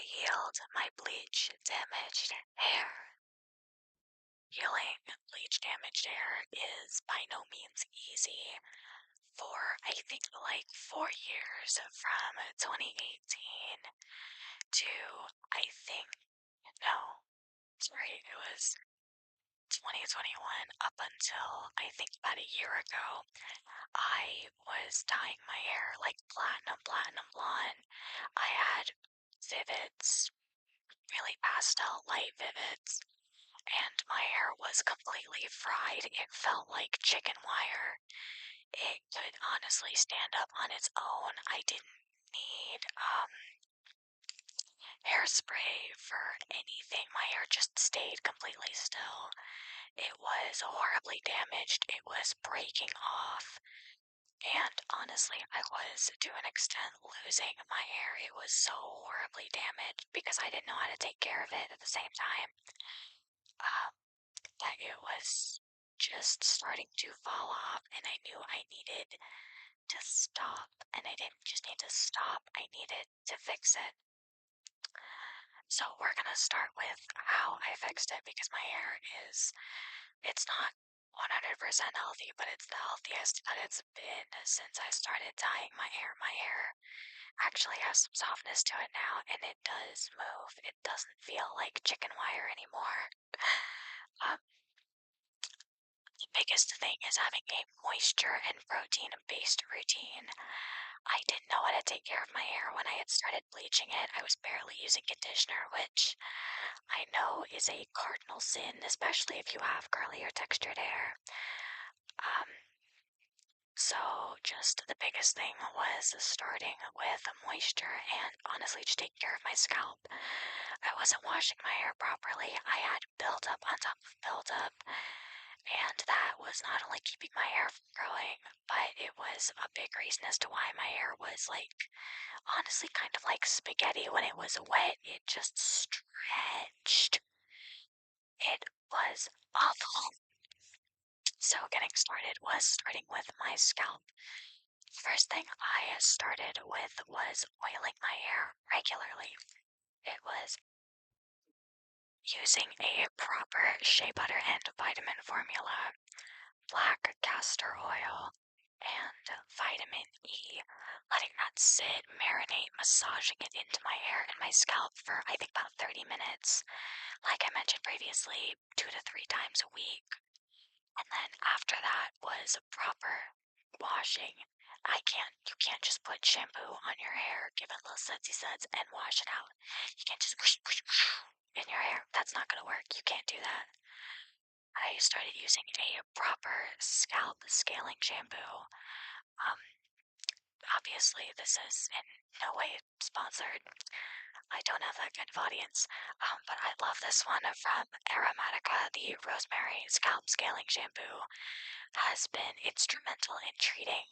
healed my bleach damaged hair. Healing bleach damaged hair is by no means easy. For I think like 4 years from 2018 to I think no, sorry, it was 2021 up until I think about a year ago. I was dyeing my hair like platinum blonde. I had vivids, really pastel light vivids, and my hair was completely fried. It felt like chicken wire. It could honestly stand up on its own. I didn't need hairspray for anything. My hair just stayed completely still. It was horribly damaged. It was breaking off. And honestly, I was to an extent losing my hair. It was so horribly damaged because I didn't know how to take care of it at the same time. That it was just starting to fall off, and I knew I needed to stop. And I didn't just need to stop, I needed to fix it. So we're gonna start with how I fixed it because my hair it's not 100% healthy, but it's the healthiest that it's been since I started dyeing my hair. My hair actually has some softness to it now, and it does move. It doesn't feel like chicken wire anymore. The biggest thing is having a moisture and protein-based routine. I didn't know how to take care of my hair when I had started bleaching it. I was barely using conditioner, which I know is a cardinal sin, especially if you have curly or textured hair. So just the biggest thing was starting with moisture and honestly just taking care of my scalp. I wasn't washing my hair properly. I had buildup on top of buildup, and that was not only keeping my hair from growing, but it was a big reason as to why my hair was like, honestly, kind of like spaghetti when it was wet. It just stretched. It was awful. So getting started was starting with my scalp. First thing I started with was oiling my hair regularly. It was using a proper shea butter and vitamin formula, black castor oil, and vitamin E, letting that sit, marinate, massaging it into my hair and my scalp for I think about 30 minutes. Like I mentioned previously, 2 to 3 times a week. And then after that was proper washing. You can't just put shampoo on your hair, give it little sudsy suds, and wash it out. You can't just whoosh, whoosh, whoosh in your hair. That's not gonna work. You can't do that. I started using a proper scalp scaling shampoo. Obviously, this is in no way sponsored. I don't have that kind of audience, but I love this one from Aromatica. The Rosemary Scalp Scaling Shampoo has been instrumental in treating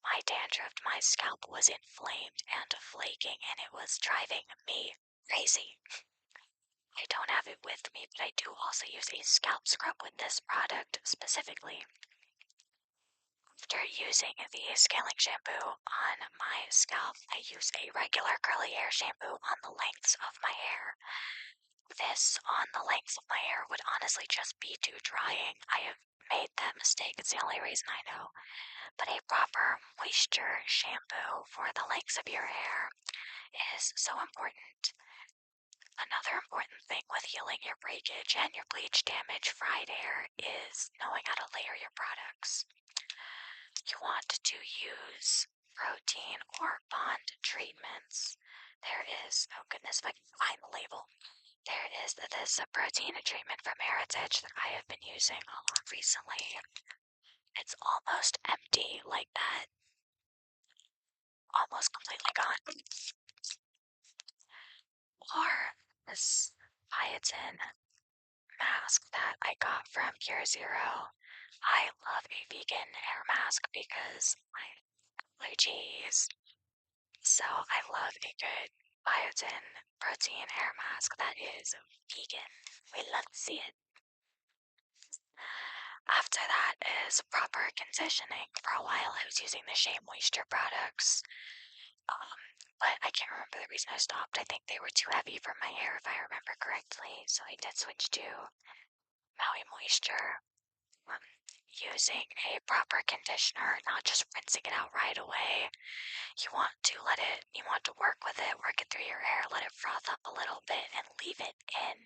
my dandruff. My scalp was inflamed and flaking, and it was driving me crazy. I don't have it with me, but I do also use a scalp scrub with this product specifically. After using the scaling shampoo on my scalp, I use a regular curly hair shampoo on the lengths of my hair. This on the lengths of my hair would honestly just be too drying. I have made that mistake, it's the only reason I know. But a proper moisture shampoo for the lengths of your hair is so important. Another important thing with healing your breakage and your bleach damage fried hair is knowing how to layer your products. You want to use protein or bond treatments. There is, oh goodness, if I can find the label. There is this protein treatment from Heritage that I have been using a lot recently. It's almost empty like that. Almost completely gone. Or this biotin mask that I got from Pure Zero. I love a vegan hair mask because my allergies. So I love a good biotin protein hair mask that is vegan. We love to see it. After that is proper conditioning. For a while I was using the Shea Moisture products, but I can't remember the reason I stopped. I think they were too heavy for my hair, if I remember correctly. So I did switch to Maui Moisture, um, using a proper conditioner, not just rinsing it out right away. You want to work with it, work it through your hair, let it froth up a little bit, and leave it in.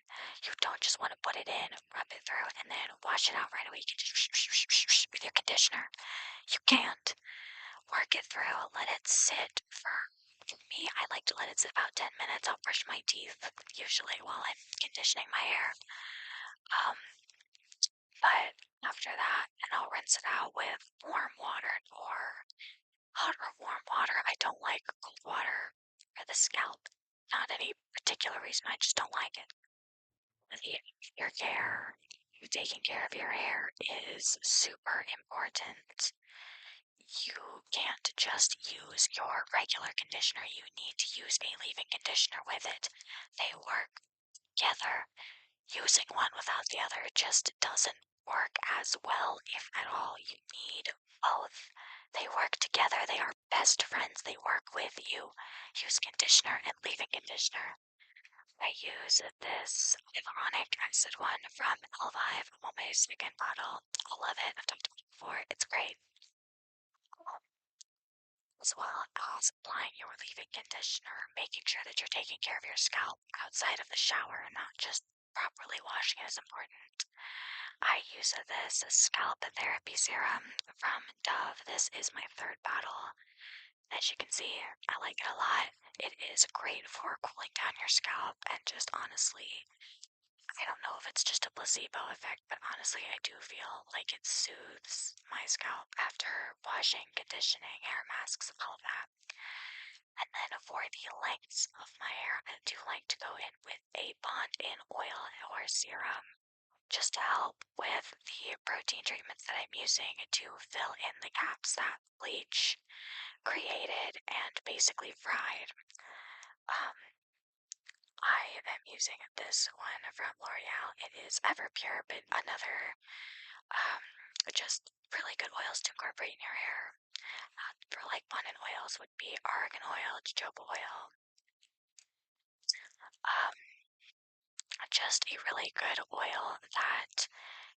You don't just want to put it in, rub it through, and then wash it out right away. You can just with your conditioner. You can't. Work it through, let it sit for me, I like to let it sit about 10 minutes. I'll brush my teeth usually while I'm conditioning my hair. Um, but after that, and I'll rinse it out with warm water or hot or warm water. I don't like cold water for the scalp. Not any particular reason, I just don't like it. Your hair, you taking care of your hair is super important. You can't just use your regular conditioner. You need to use a leave-in conditioner with it. They work together. Using one without the other just doesn't work as well, if at all. You need both. They work together. They are best friends. They work with you. Use conditioner and leave-in conditioner. I use this hyaluronic acid one from Elvive. I'm on my second bottle. I love it. I've talked about it before. It's great. As well as applying your leave-in conditioner, making sure that you're taking care of your scalp outside of the shower and not just properly washing it is important. I use this scalp therapy serum from Dove. This is my third bottle. As you can see, I like it a lot. It is great for cooling down your scalp and just honestly, I don't know if it's just a placebo effect, but honestly, I do feel like it soothes my scalp after washing, conditioning, hair masks, all of that. And then for the lengths of my hair, I do like to go in with a bond-in oil or serum just to help with the protein treatments that I'm using to fill in the gaps that bleach created and basically fried. Um, I am using this one from L'Oreal. It is Everpure, but another just really good oils to incorporate in your hair. For like bond-in oils would be argan oil, jojoba oil. Um, just a really good oil that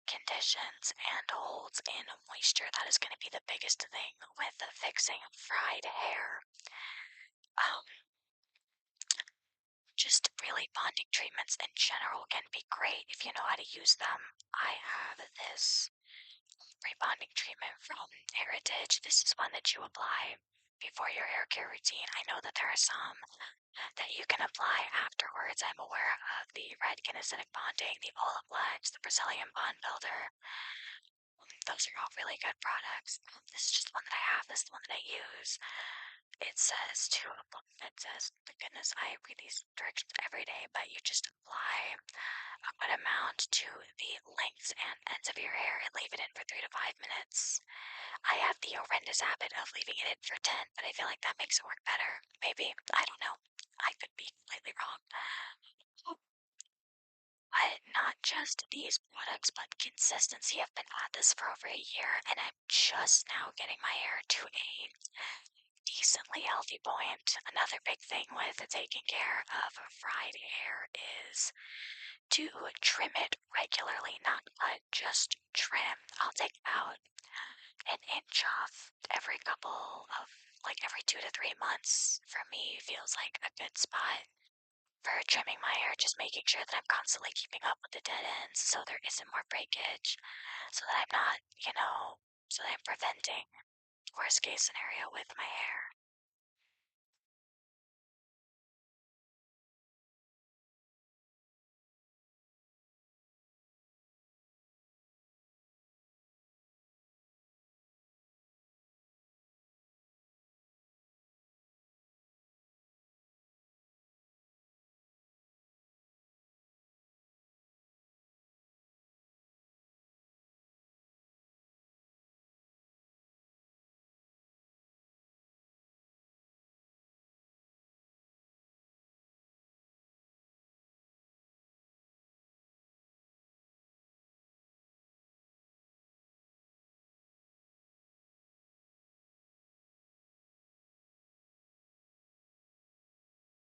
conditions and holds in moisture. That is going to be the biggest thing with fixing fried hair. Just really bonding treatments in general can be great if you know how to use them. I have this rebonding treatment from Heritage. This is one that you apply before your hair care routine. I know that there are some that you can apply afterwards. I'm aware of the red kinesthetic bonding, the Olaplex, the Brazilian Bond Builder. Those are all really good products. This is just one that I have. This is the one that I use. It says my goodness, I read these directions every day, but you just apply a good amount to the lengths and ends of your hair and leave it in for 3 to 5 minutes. I have the horrendous habit of leaving it in for 10, but I feel like that makes it work better. Maybe. I don't know. I could be completely wrong. But not just these products, but consistency. I've been at this for over a year, and I'm just now getting my hair to a decently healthy point. Another big thing with taking care of fried hair is to trim it regularly, not cut, just trim. I'll take about an inch off every couple of, like every 2 to 3 months. For me, feels like a good spot for trimming my hair, just making sure that I'm constantly keeping up with the dead ends so there isn't more breakage, so that I'm not, so that I'm preventing worst case scenario with my hair.